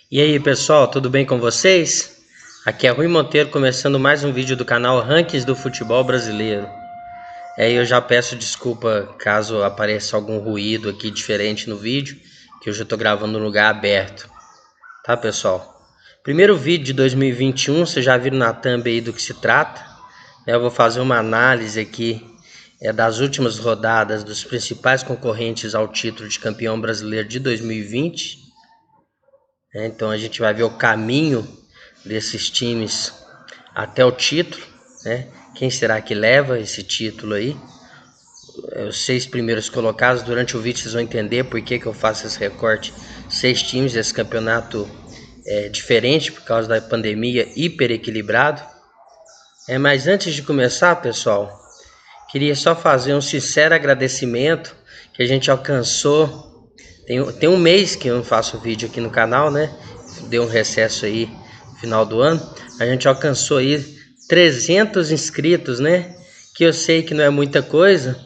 E aí pessoal, tudo bem com vocês? Aqui é Rui Monteiro começando mais um vídeo do canal Rankings do Futebol Brasileiro. Eu já peço desculpa caso apareça algum ruído aqui diferente no vídeo, que hoje eu estou gravando num lugar aberto, tá pessoal? Primeiro vídeo de 2021, vocês já viram na thumb aí do que se trata. Eu vou fazer uma análise aqui das últimas rodadas dos principais concorrentes ao título de campeão brasileiro de 2020. Então a gente vai ver o caminho desses times até o título, né? Quem será que leva esse título aí? Os 6 primeiros colocados. Durante o vídeo vocês vão entender por que eu faço esse recorte. 6 times, esse campeonato é diferente por causa da pandemia, hiper equilibrado. Mas antes de começar, pessoal, queria só fazer um sincero agradecimento que a gente alcançou. Tem um mês que eu não faço vídeo aqui no canal, né? Deu um recesso aí no final do ano. A gente alcançou aí 300 inscritos, né? Que eu sei que não é muita coisa,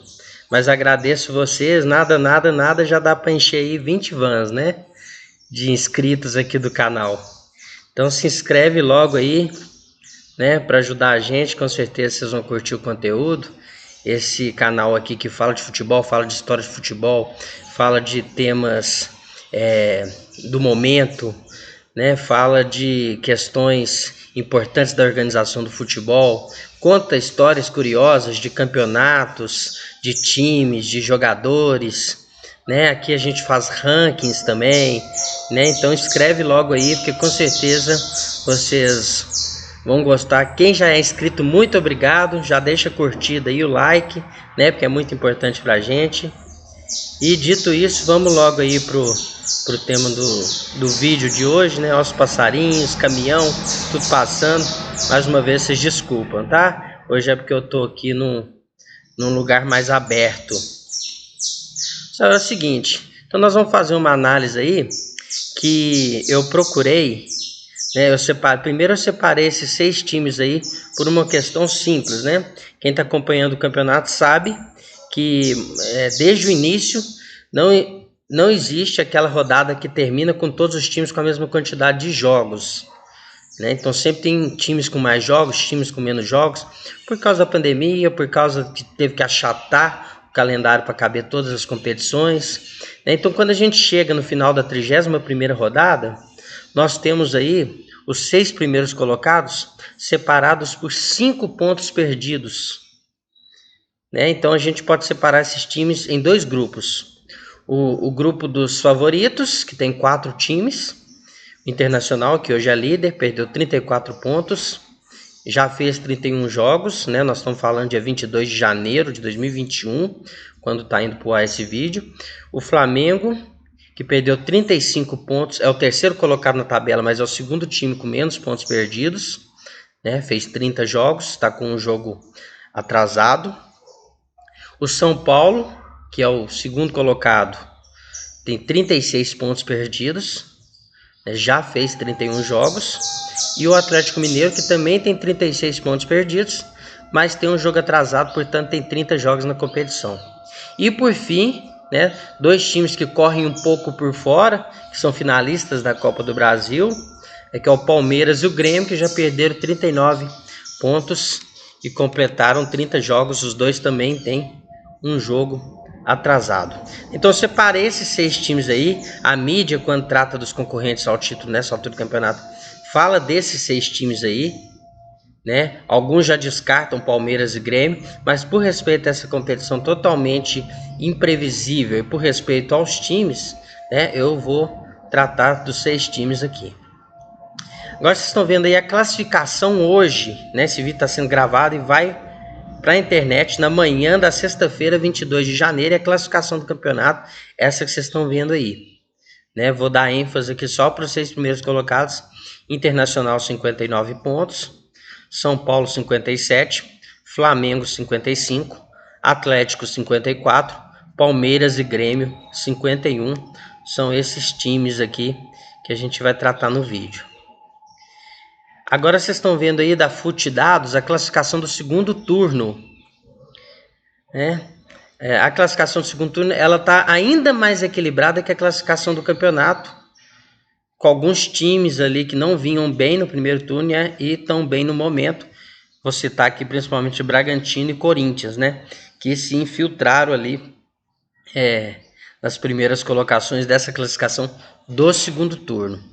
mas agradeço vocês. Nada já dá para encher aí 20 vans, né? De inscritos aqui do canal. Então se inscreve logo aí, né? Para ajudar a gente, com certeza vocês vão curtir o conteúdo. Esse canal aqui que fala de futebol, fala de história de futebol, fala de temas do momento, né? Fala de questões importantes da organização do futebol, conta histórias curiosas de campeonatos, de times, de jogadores, né? Aqui a gente faz rankings também, né? Então escreve logo aí, porque com certeza vocês vão gostar. Quem já é inscrito, muito obrigado. Já deixa a curtida e o like, né? Porque é muito importante pra gente. E dito isso, vamos logo aí pro tema do vídeo de hoje, né? Olha os passarinhos, caminhão, tudo passando. Mais uma vez, vocês desculpam, tá? Hoje é porque eu tô aqui num lugar mais aberto. Só é o seguinte, então nós vamos fazer uma análise aí que eu procurei, né? Primeiro eu separei esses 6 times aí por uma questão simples, né? Quem está acompanhando o campeonato sabe que desde o início não existe aquela rodada que termina com todos os times com a mesma quantidade de jogos, né? Então sempre tem times com mais jogos, times com menos jogos, por causa da pandemia, por causa que teve que achatar o calendário para caber todas as competições, né? Então quando a gente chega no final da 31ª rodada, nós temos aí os 6 primeiros colocados separados por 5 pontos perdidos, né? Então a gente pode separar esses times em 2 grupos. O grupo dos favoritos, que tem 4 times. O Internacional, que hoje é líder, perdeu 34 pontos, já fez 31 jogos, né? Nós estamos falando dia 22 de janeiro de 2021, quando está indo para o ar esse vídeo. O Flamengo, que perdeu 35 pontos, é o terceiro colocado na tabela, mas é o segundo time com menos pontos perdidos, né? Fez 30 jogos, está com um jogo atrasado. O São Paulo, que é o segundo colocado, tem 36 pontos perdidos, já fez 31 jogos. E o Atlético Mineiro, que também tem 36 pontos perdidos, mas tem um jogo atrasado, portanto tem 30 jogos na competição. E por fim, né, 2 times que correm um pouco por fora, que são finalistas da Copa do Brasil, que é o Palmeiras e o Grêmio, que já perderam 39 pontos e completaram 30 jogos. Os dois também têm um jogo atrasado. Então eu separei esses 6 times aí. A mídia, quando trata dos concorrentes ao título nessa altura do campeonato, fala desses 6 times aí, né? Alguns já descartam Palmeiras e Grêmio, mas por respeito a essa competição totalmente imprevisível e por respeito aos times, né, eu vou tratar dos 6 times aqui. Agora vocês estão vendo aí a classificação hoje, né? Esse vídeo está sendo gravado e vai para a internet na manhã da sexta-feira, 22 de janeiro, é a classificação do campeonato, essa que vocês estão vendo aí, né? Vou dar ênfase aqui só para os 6 primeiros colocados. Internacional 59 pontos, São Paulo 57, Flamengo 55, Atlético 54, Palmeiras e Grêmio 51. São esses times aqui que a gente vai tratar no vídeo. Agora vocês estão vendo aí da FUT Dados a classificação do segundo turno, né? A classificação do segundo turno ela está ainda mais equilibrada que a classificação do campeonato, com alguns times ali que não vinham bem no primeiro turno, né, e estão bem no momento. Vou citar aqui principalmente Bragantino e Corinthians, né, que se infiltraram ali nas primeiras colocações dessa classificação do segundo turno.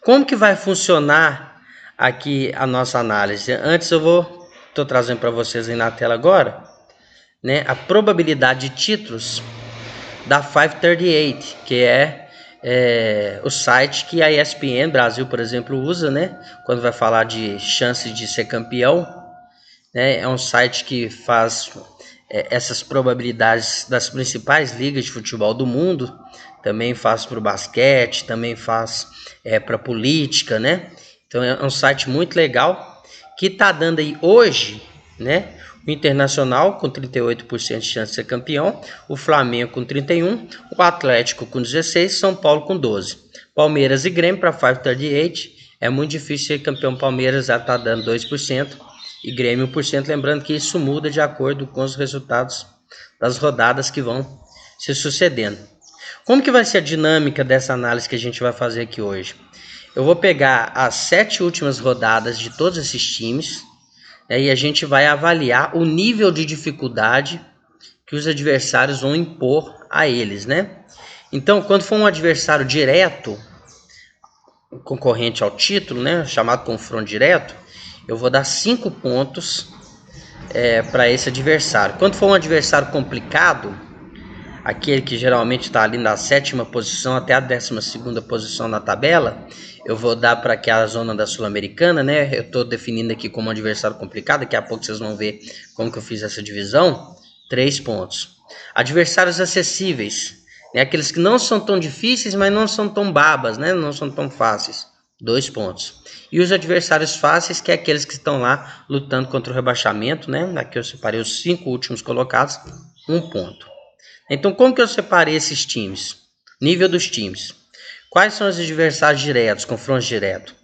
Como que vai funcionar aqui a nossa análise? Antes estou trazendo para vocês aí na tela agora, né, a probabilidade de títulos da 538, que é o site que a ESPN Brasil, por exemplo, usa, né, quando vai falar de chances de ser campeão, né, é um site que faz essas probabilidades das principais ligas de futebol do mundo, também faz para o basquete, também faz para política, né? Então é um site muito legal que está dando aí hoje, né? O Internacional com 38% de chance de ser campeão, o Flamengo com 31%, o Atlético com 16%, São Paulo com 12%. Palmeiras e Grêmio para 538, é muito difícil ser campeão. Palmeiras já está dando 2% e Grêmio 1%, lembrando que isso muda de acordo com os resultados das rodadas que vão se sucedendo. Como que vai ser a dinâmica dessa análise que a gente vai fazer aqui hoje? Eu vou pegar as 7 últimas rodadas de todos esses times, e a gente vai avaliar o nível de dificuldade que os adversários vão impor a eles, né? Então, quando for um adversário direto, concorrente ao título, né, chamado confronto direto, eu vou dar 5 pontos para esse adversário. Quando for um adversário complicado, aquele que geralmente está ali na 7ª posição até a 12ª posição na tabela, eu vou dar para aquela zona da Sul-Americana, né? Eu estou definindo aqui como um adversário complicado, daqui a pouco vocês vão ver como que eu fiz essa divisão, 3 pontos. Adversários acessíveis, né? Aqueles que não são tão difíceis, mas não são tão babas, né? Não são tão fáceis, 2 pontos. E os adversários fáceis, que é aqueles que estão lá lutando contra o rebaixamento, né? Aqui eu separei os 5 últimos colocados, 1 ponto. Então, como que eu separei esses times? Nível dos times. Quais são os adversários diretos, confrontos diretos?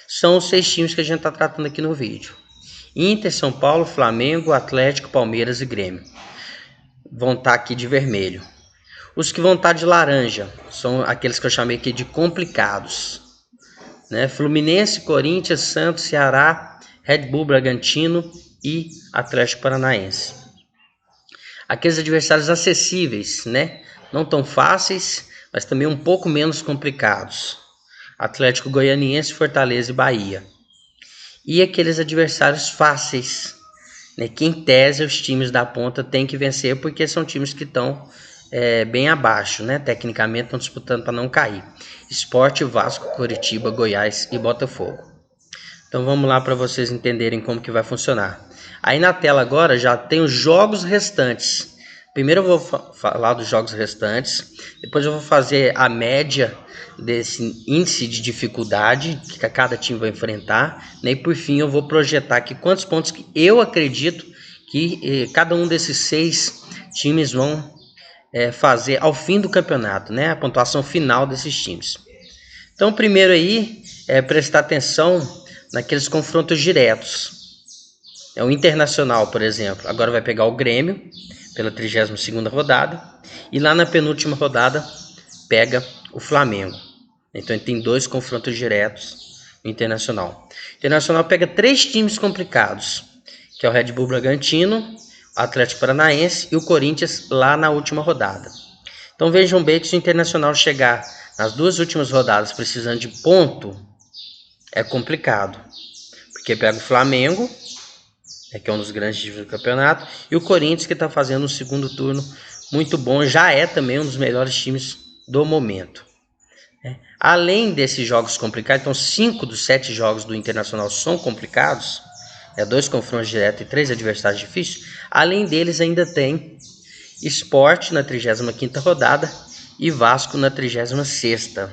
São os 6 times que a gente está tratando aqui no vídeo. Inter, São Paulo, Flamengo, Atlético, Palmeiras e Grêmio. Vão estar aqui de vermelho. Os que vão estar de laranja são aqueles que eu chamei aqui de complicados, né? Fluminense, Corinthians, Santos, Ceará, Red Bull Bragantino e Atlético Paranaense. Aqueles adversários acessíveis, né? Não tão fáceis, mas também um pouco menos complicados. Atlético Goianiense, Fortaleza e Bahia. E aqueles adversários fáceis, né? Que em tese os times da ponta têm que vencer, porque são times que estão bem abaixo, né? Tecnicamente estão disputando para não cair. Sport, Vasco, Coritiba, Goiás e Botafogo. Então vamos lá para vocês entenderem como que vai funcionar. Aí na tela agora já tem os jogos restantes. Primeiro eu vou falar dos jogos restantes, depois eu vou fazer a média desse índice de dificuldade que cada time vai enfrentar, né? E por fim eu vou projetar aqui quantos pontos que eu acredito que cada um desses 6 times vão fazer ao fim do campeonato, né? A pontuação final desses times. Então primeiro aí prestar atenção naqueles confrontos diretos. O Internacional, por exemplo, agora vai pegar o Grêmio pela 32ª rodada e lá na penúltima rodada pega o Flamengo. Então ele tem 2 confrontos diretos no Internacional. O Internacional pega 3 times complicados, que é o Red Bull Bragantino, o Atlético Paranaense e o Corinthians lá na última rodada. Então vejam bem que se o Internacional chegar nas 2 últimas rodadas precisando de ponto, é complicado, porque pega o Flamengo, que é um dos grandes times do campeonato, e o Corinthians, que está fazendo um segundo turno muito bom, já é também um dos melhores times do momento. Além desses jogos complicados, então 5 dos 7 jogos do Internacional são complicados, 2 confrontos diretos e 3 adversários difíceis. Além deles ainda tem Sport na 35ª rodada e Vasco na 36ª.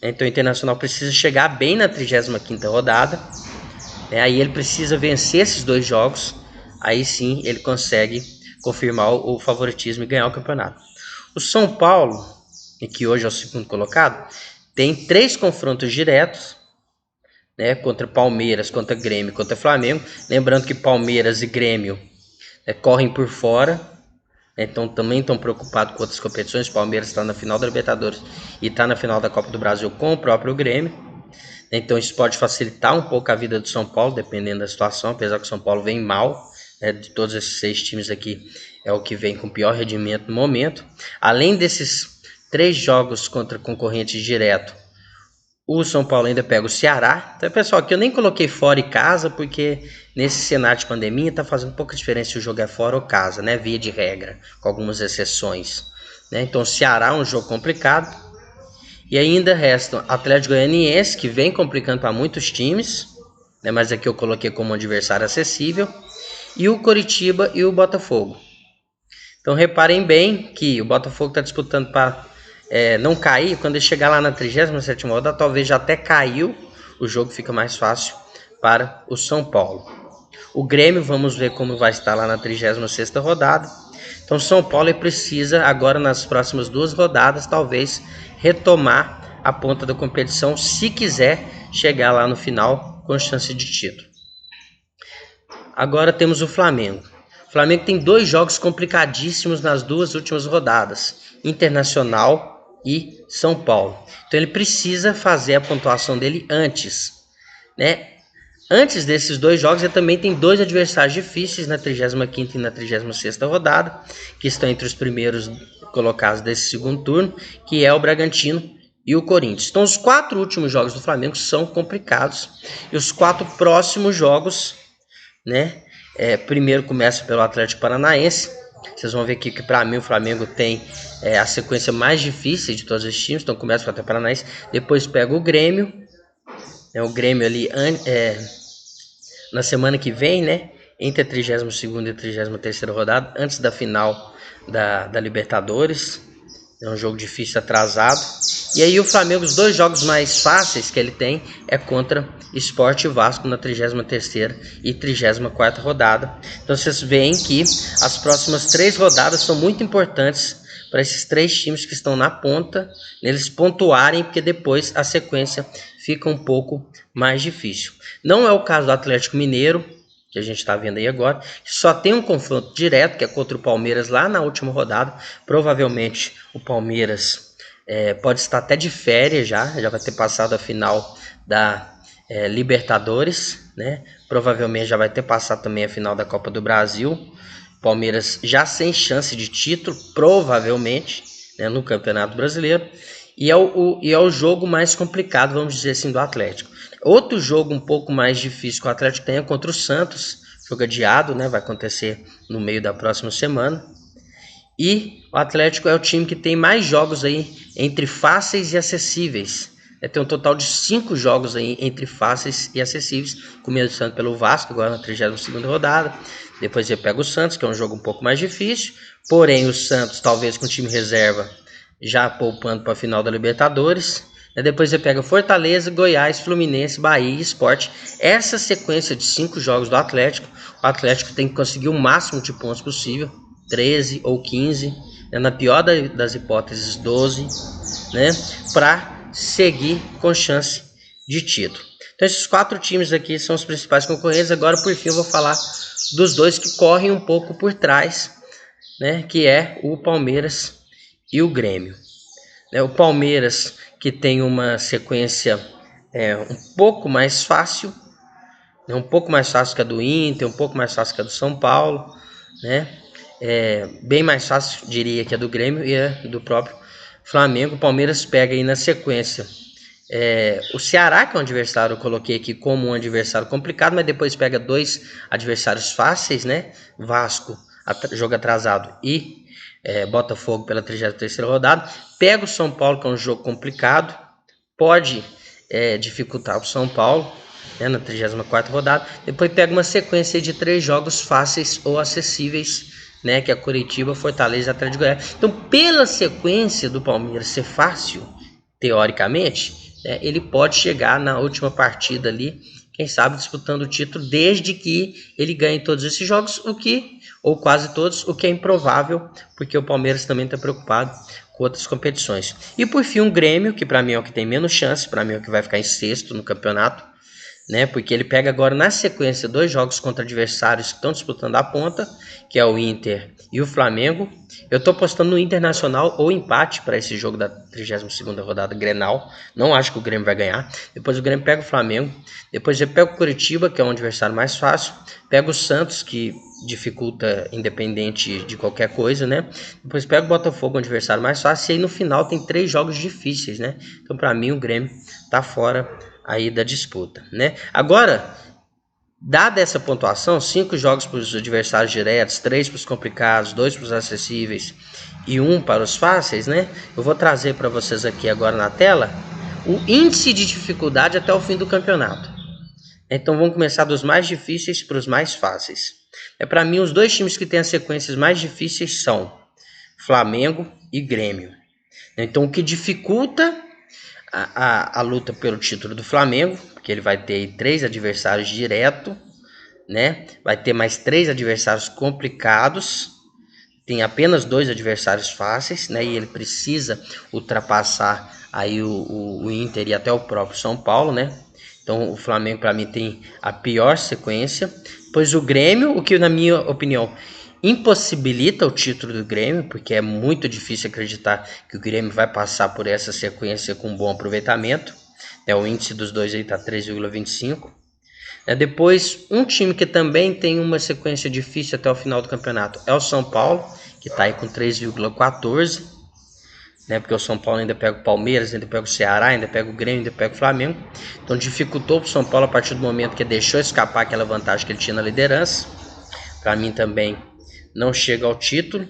Então o Internacional precisa chegar bem na 35ª rodada, aí ele precisa vencer esses 2 jogos, aí sim ele consegue confirmar o favoritismo e ganhar o campeonato. O São Paulo, que hoje é o segundo colocado, tem 3 confrontos diretos, né, contra Palmeiras, contra Grêmio, contra Flamengo. Lembrando que Palmeiras e Grêmio correm por fora, Então também estão preocupados com outras competições. O Palmeiras está na final da Libertadores e está na final da Copa do Brasil com o próprio Grêmio. Então isso pode facilitar um pouco a vida do São Paulo, dependendo da situação, apesar que o São Paulo vem mal, né? De todos esses 6 times aqui, é o que vem com pior rendimento no momento. Além desses 3 jogos contra concorrentes direto, o São Paulo ainda pega o Ceará. Então, pessoal, aqui eu nem coloquei fora e casa, porque nesse cenário de pandemia tá fazendo pouca diferença se o jogo é fora ou casa, né? Via de regra, com algumas exceções, né? Então, o Ceará é um jogo complicado. E ainda restam Atlético Goianiense, que vem complicando para muitos times, né? Mas aqui eu coloquei como adversário acessível. E o Coritiba e o Botafogo. Então, reparem bem que o Botafogo está disputando para não cair. Quando ele chegar lá na 37ª rodada, talvez já até caiu, o jogo fica mais fácil para o São Paulo. O Grêmio, vamos ver como vai estar lá na 36ª rodada. Então, São Paulo precisa agora, nas próximas 2 rodadas, talvez retomar a ponta da competição, se quiser chegar lá no final com chance de título. Agora temos o Flamengo. O Flamengo tem 2 jogos complicadíssimos nas 2 últimas rodadas, Internacional e São Paulo. Então ele precisa fazer a pontuação dele antes, né? Antes desses 2 jogos, ele também tem 2 adversários difíceis na 35ª e na 36ª rodada, que estão entre os primeiros colocados desse segundo turno, que é o Bragantino e o Corinthians. Então os 4 últimos jogos do Flamengo são complicados, e os 4 próximos jogos, né? Primeiro começa pelo Atlético Paranaense. Vocês vão ver aqui que para mim o Flamengo tem a sequência mais difícil de todos os times. Então começa pelo Atlético Paranaense, depois pega o Grêmio, o Grêmio ali na semana que vem, né? Entre a 32ª e a 33ª rodada, antes da final da Libertadores. É um jogo difícil, atrasado. E aí o Flamengo, os 2 jogos mais fáceis que ele tem é contra Sport e Vasco na 33ª e 34ª rodada. Então vocês veem que as próximas 3 rodadas são muito importantes para esses 3 times que estão na ponta, eles pontuarem, porque depois a sequência fica um pouco mais difícil. Não é o caso do Atlético Mineiro, que a gente está vendo aí agora, que só tem um confronto direto, que é contra o Palmeiras lá na última rodada. Provavelmente o Palmeiras pode estar até de férias já vai ter passado a final da Libertadores, né? Provavelmente já vai ter passado também a final da Copa do Brasil. Palmeiras já sem chance de título, provavelmente, né, no Campeonato Brasileiro. E é o jogo mais complicado, vamos dizer assim, do Atlético. Outro jogo um pouco mais difícil que o Atlético tem é contra o Santos, jogo adiado, né? Vai acontecer no meio da próxima semana. E o Atlético é o time que tem mais jogos aí entre fáceis e acessíveis. Tem um total de 5 jogos aí entre fáceis e acessíveis, começando pelo Vasco, agora na 32ª rodada. Depois ele pega o Santos, que é um jogo um pouco mais difícil. Porém, o Santos, talvez com time reserva, já poupando para a final da Libertadores. Depois você pega Fortaleza, Goiás, Fluminense, Bahia e Sport. Essa sequência de 5 jogos do Atlético, o Atlético tem que conseguir o máximo de pontos possível, 13 ou 15, né? Na pior das hipóteses 12, né? Para seguir com chance de título. Então esses 4 times aqui são os principais concorrentes. Agora por fim eu vou falar dos 2 que correm um pouco por trás, né? Que é o Palmeiras e o Grêmio. O Palmeiras, que tem uma sequência um pouco mais fácil, né? Um pouco mais fácil que a do Inter, um pouco mais fácil que a do São Paulo, né? Bem mais fácil, diria, que a do Grêmio e a do próprio Flamengo. O Palmeiras pega aí na sequência o Ceará, que é um adversário, eu coloquei aqui como um adversário complicado, mas depois pega 2 adversários fáceis, né? Vasco, jogo atrasado, e Botafogo pela 33ª rodada. Pega o São Paulo, que é um jogo complicado, pode dificultar o São Paulo, né, na 34ª rodada. Depois pega uma sequência de 3 jogos fáceis ou acessíveis, né, que é Coritiba, Fortaleza e Atlético Goianiense. Então, pela sequência do Palmeiras ser fácil, teoricamente, ele pode chegar na última partida ali, quem sabe disputando o título, desde que ele ganhe todos esses jogos, ou quase todos, o que é improvável, porque o Palmeiras também está preocupado com outras competições. E por fim, um Grêmio, que para mim é o que tem menos chance, para mim é o que vai ficar em 6º no campeonato, né? Porque ele pega agora na sequência 2 jogos contra adversários que estão disputando a ponta, que é o Inter e o Flamengo. Eu tô apostando no Internacional ou empate para esse jogo da 32ª rodada Grenal. Não acho que o Grêmio vai ganhar. Depois o Grêmio pega o Flamengo. Depois ele pega o Curitiba, que é um adversário mais fácil. Pega o Santos, que dificulta independente de qualquer coisa, né? Depois pega o Botafogo, um adversário mais fácil. E aí no final tem 3 jogos difíceis, né? Então para mim o Grêmio tá fora aí da disputa, né? Agora, dada essa pontuação, 5 jogos para os adversários diretos, 3 para os complicados, 2 para os acessíveis e 1 para os fáceis, né? Eu vou trazer para vocês aqui agora na tela o índice de dificuldade até o fim do campeonato. Então vamos começar dos mais difíceis para os mais fáceis. Para mim, os 2 times que têm as sequências mais difíceis são Flamengo e Grêmio. Então o que dificulta a luta pelo título do Flamengo, porque ele vai ter 3 adversários direto, né? Vai ter mais 3 adversários complicados, tem apenas 2 adversários fáceis, né? E ele precisa ultrapassar aí o Inter e até o próprio São Paulo, né? Então o Flamengo para mim tem a pior sequência, pois o Grêmio, o que na minha opinião impossibilita o título do Grêmio, porque é muito difícil acreditar que o Grêmio vai passar por essa sequência com bom aproveitamento. O índice dos dois aí está 3,25. Depois, um time que também tem uma sequência difícil até o final do campeonato é o São Paulo, que está aí com 3,14. Porque o São Paulo ainda pega o Palmeiras, ainda pega o Ceará, ainda pega o Grêmio, ainda pega o Flamengo. Então dificultou para o São Paulo a partir do momento que deixou escapar aquela vantagem que ele tinha na liderança. Para mim também não chega ao título,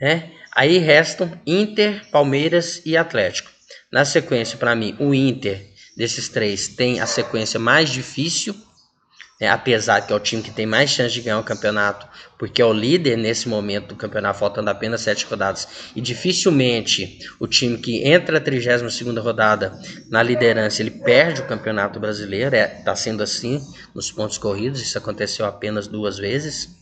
né? Aí restam Inter, Palmeiras e Atlético. Na sequência, para mim, o Inter, desses 3, tem a sequência mais difícil, né? Apesar que é o time que tem mais chance de ganhar o campeonato, porque é o líder nesse momento do campeonato, faltando apenas 7 rodadas. E dificilmente o time que entra a 32ª rodada na liderança, ele perde o campeonato brasileiro. Está sendo assim nos pontos corridos, isso aconteceu apenas 2 vezes.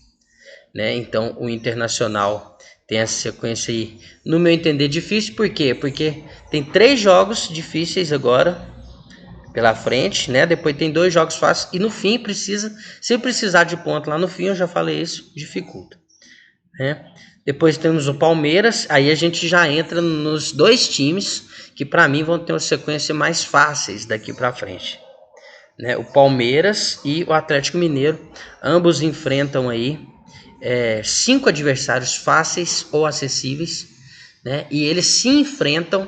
Né? Então o Internacional tem essa sequência aí, no meu entender, difícil. Por quê? Porque tem 3 jogos difíceis agora pela frente, né? Depois tem 2 jogos fáceis e no fim se precisar de ponto lá no fim, eu já falei isso, dificulta, né? Depois temos o Palmeiras, aí a gente já entra nos 2 times que para mim vão ter uma sequência mais fáceis daqui para frente, né? O Palmeiras e o Atlético Mineiro, ambos enfrentam aí 5 adversários fáceis ou acessíveis, né? E eles se enfrentam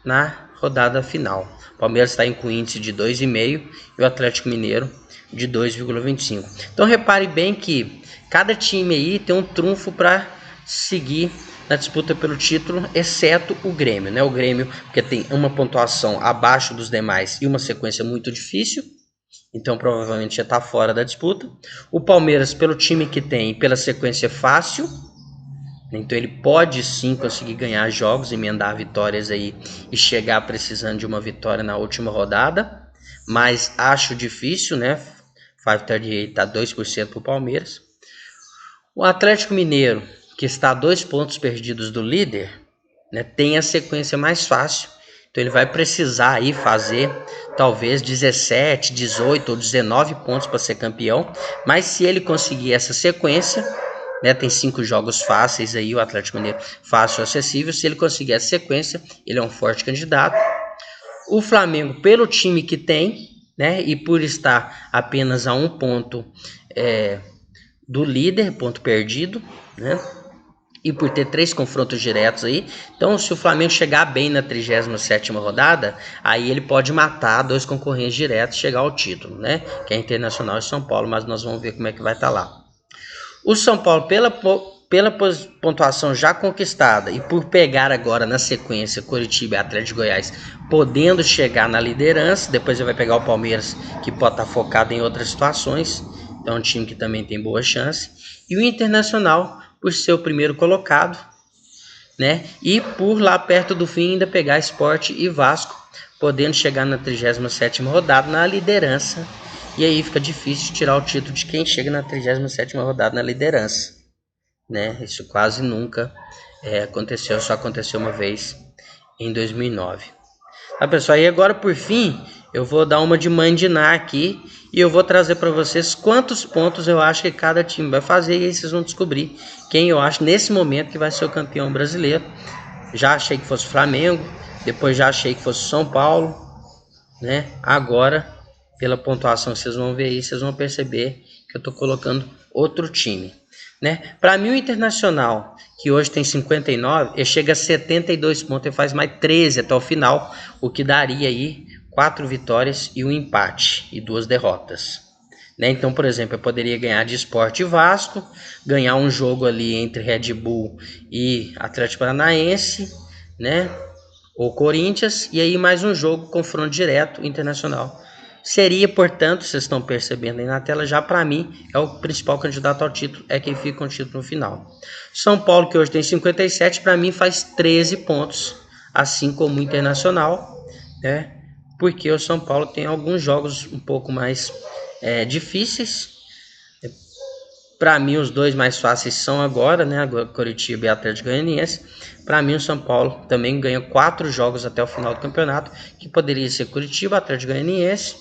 na rodada final. O Palmeiras está com índice de 2,5 e o Atlético Mineiro de 2,25. Então repare bem que cada time aí tem um trunfo para seguir na disputa pelo título, exceto o Grêmio, né? O Grêmio, porque tem uma pontuação abaixo dos demais e uma sequência muito difícil, então provavelmente já está fora da disputa. O Palmeiras, pelo time que tem e pela sequência fácil, então ele pode sim conseguir ganhar jogos, emendar vitórias aí e chegar precisando de uma vitória na última rodada, mas acho difícil, né? 538 está 2% para o Palmeiras. O Atlético Mineiro, que está a 2 pontos perdidos do líder, né, tem a sequência mais fácil. Então ele vai precisar aí fazer talvez 17, 18 ou 19 pontos para ser campeão. Mas se ele conseguir essa sequência, né, tem 5 jogos fáceis aí, o Atlético Mineiro fácil, acessível. Se ele conseguir essa sequência, ele é um forte candidato. O Flamengo, pelo time que tem, né, e por estar apenas a 1 ponto do líder, ponto perdido, né? E por ter 3 confrontos diretos aí. Então, se o Flamengo chegar bem na 37ª rodada, aí ele pode matar 2 concorrentes diretos e chegar ao título, né? Que é Internacional e São Paulo, mas nós vamos ver como é que vai estar lá. O São Paulo, pela pontuação já conquistada e por pegar agora na sequência Coritiba e Atlético de Goiás, podendo chegar na liderança, depois ele vai pegar o Palmeiras, que pode estar focado em outras situações. Então é um time que também tem boa chance. E o Internacional, por ser o primeiro colocado, né? E por lá perto do fim ainda pegar Sport e Vasco, podendo chegar na 37ª rodada na liderança. E aí fica difícil tirar o título de quem chega na 37ª rodada na liderança, né? Isso quase nunca aconteceu, só aconteceu uma vez em 2009. Tá, pessoal? E agora, por fim, eu vou dar uma de mandinar aqui e eu vou trazer para vocês quantos pontos eu acho que cada time vai fazer, e aí vocês vão descobrir quem eu acho nesse momento que vai ser o campeão brasileiro. Já achei que fosse Flamengo, depois já achei que fosse São Paulo, né? Agora, pela pontuação que vocês vão ver aí, vocês vão perceber que eu tô colocando outro time, né? Para mim o Internacional, que hoje tem 59, ele chega a 72 pontos e faz mais 13 até o final, o que daria aí 4 vitórias e um empate e 2 derrotas, né? Então, por exemplo, eu poderia ganhar de Sport e Vasco, ganhar um jogo ali entre Red Bull e Atlético Paranaense, né? Ou Corinthians, e aí mais um jogo, confronto direto internacional. Seria, portanto, vocês estão percebendo aí na tela, já para mim é o principal candidato ao título, é quem fica com o título no final. São Paulo, que hoje tem 57, para mim faz 13 pontos, assim como o Internacional, né? Porque o São Paulo tem alguns jogos um pouco mais difíceis. Para mim, os dois mais fáceis são agora, né? Coritiba e Atlético Goianiense. Para mim, o São Paulo também ganha 4 jogos até o final do campeonato, que poderia ser Coritiba, Atlético Goianiense,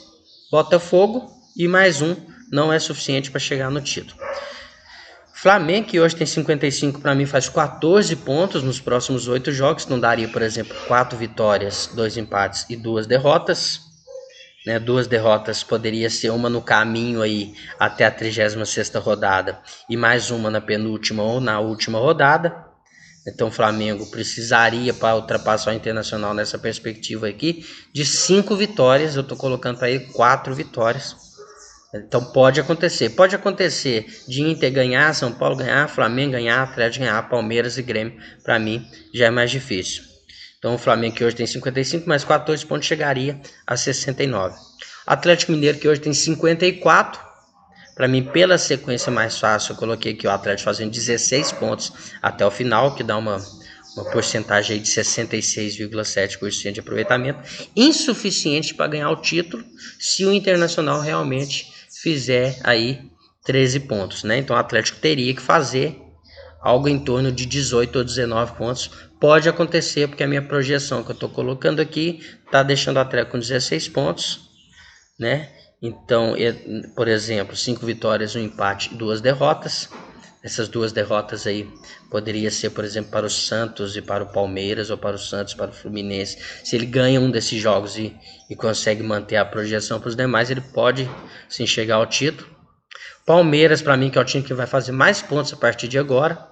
Botafogo e mais um, não é suficiente para chegar no título. Flamengo, que hoje tem 55, para mim faz 14 pontos nos próximos 8 jogos, não daria, por exemplo, 4 vitórias, 2 empates e 2 derrotas. Né, 2 derrotas poderia ser uma no caminho aí até a 36ª rodada e mais uma na penúltima ou na última rodada. Então o Flamengo precisaria, para ultrapassar o Internacional nessa perspectiva aqui, de 5 vitórias. Eu estou colocando para ele 4 vitórias. Então pode acontecer de Inter ganhar, São Paulo ganhar, Flamengo ganhar, Atlético ganhar, Palmeiras e Grêmio. Para mim já é mais difícil. Então o Flamengo, que hoje tem 55, mais 14 pontos, chegaria a 69. Atlético Mineiro, que hoje tem 54. Para mim, pela sequência mais fácil, eu coloquei aqui o Atlético fazendo 16 pontos até o final, que dá uma porcentagem aí de 66,7% de aproveitamento. Insuficiente para ganhar o título, se o Internacional realmente fizer aí 13 pontos, né? Então o Atlético teria que fazer algo em torno de 18 ou 19 pontos. Pode acontecer, porque a minha projeção que eu estou colocando aqui está deixando o Atlético com 16 pontos, né? Então, por exemplo, 5 vitórias, 1 empate e 2 derrotas. Essas 2 derrotas aí poderia ser, por exemplo, para o Santos e para o Palmeiras, ou para o Santos e para o Fluminense. Se ele ganha um desses jogos e consegue manter a projeção para os demais, ele pode sim chegar ao título. Palmeiras, para mim, que é o time que vai fazer mais pontos a partir de agora.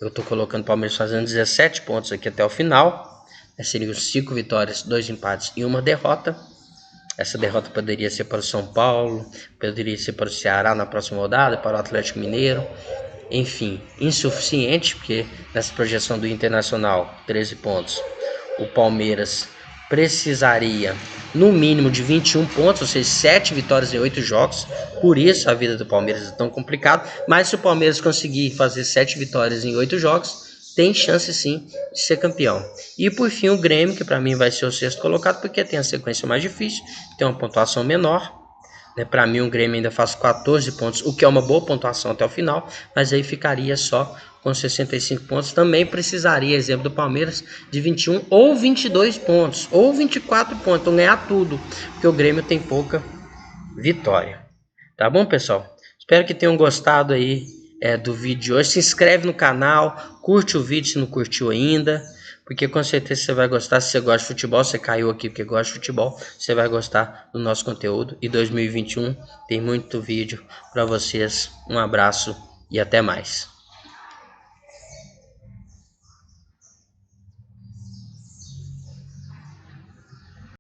Eu estou colocando o Palmeiras fazendo 17 pontos aqui até o final. Seriam 5 vitórias, 2 empates e 1 derrota. Essa derrota poderia ser para o São Paulo, poderia ser para o Ceará na próxima rodada, para o Atlético Mineiro. Enfim, insuficiente, porque nessa projeção do Internacional, 13 pontos, o Palmeiras precisaria no mínimo de 21 pontos, ou seja, 7 vitórias em 8 jogos. Por isso a vida do Palmeiras é tão complicada. Mas se o Palmeiras conseguir fazer 7 vitórias em 8 jogos, tem chance sim de ser campeão. E por fim o Grêmio, que para mim vai ser o 6º colocado, porque tem a sequência mais difícil, tem uma pontuação menor. Para mim o Grêmio ainda faz 14 pontos, o que é uma boa pontuação até o final, mas aí ficaria só com 65 pontos. Também precisaria, exemplo do Palmeiras, de 21 ou 22 pontos, ou 24 pontos, então ganhar tudo, porque o Grêmio tem pouca vitória. Tá bom, pessoal? Espero que tenham gostado aí do vídeo de hoje. Se inscreve no canal, curte o vídeo se não curtiu ainda, porque com certeza você vai gostar. Se você gosta de futebol, você caiu aqui porque gosta de futebol, você vai gostar do nosso conteúdo. E 2021 tem muito vídeo para vocês. Um abraço e até mais.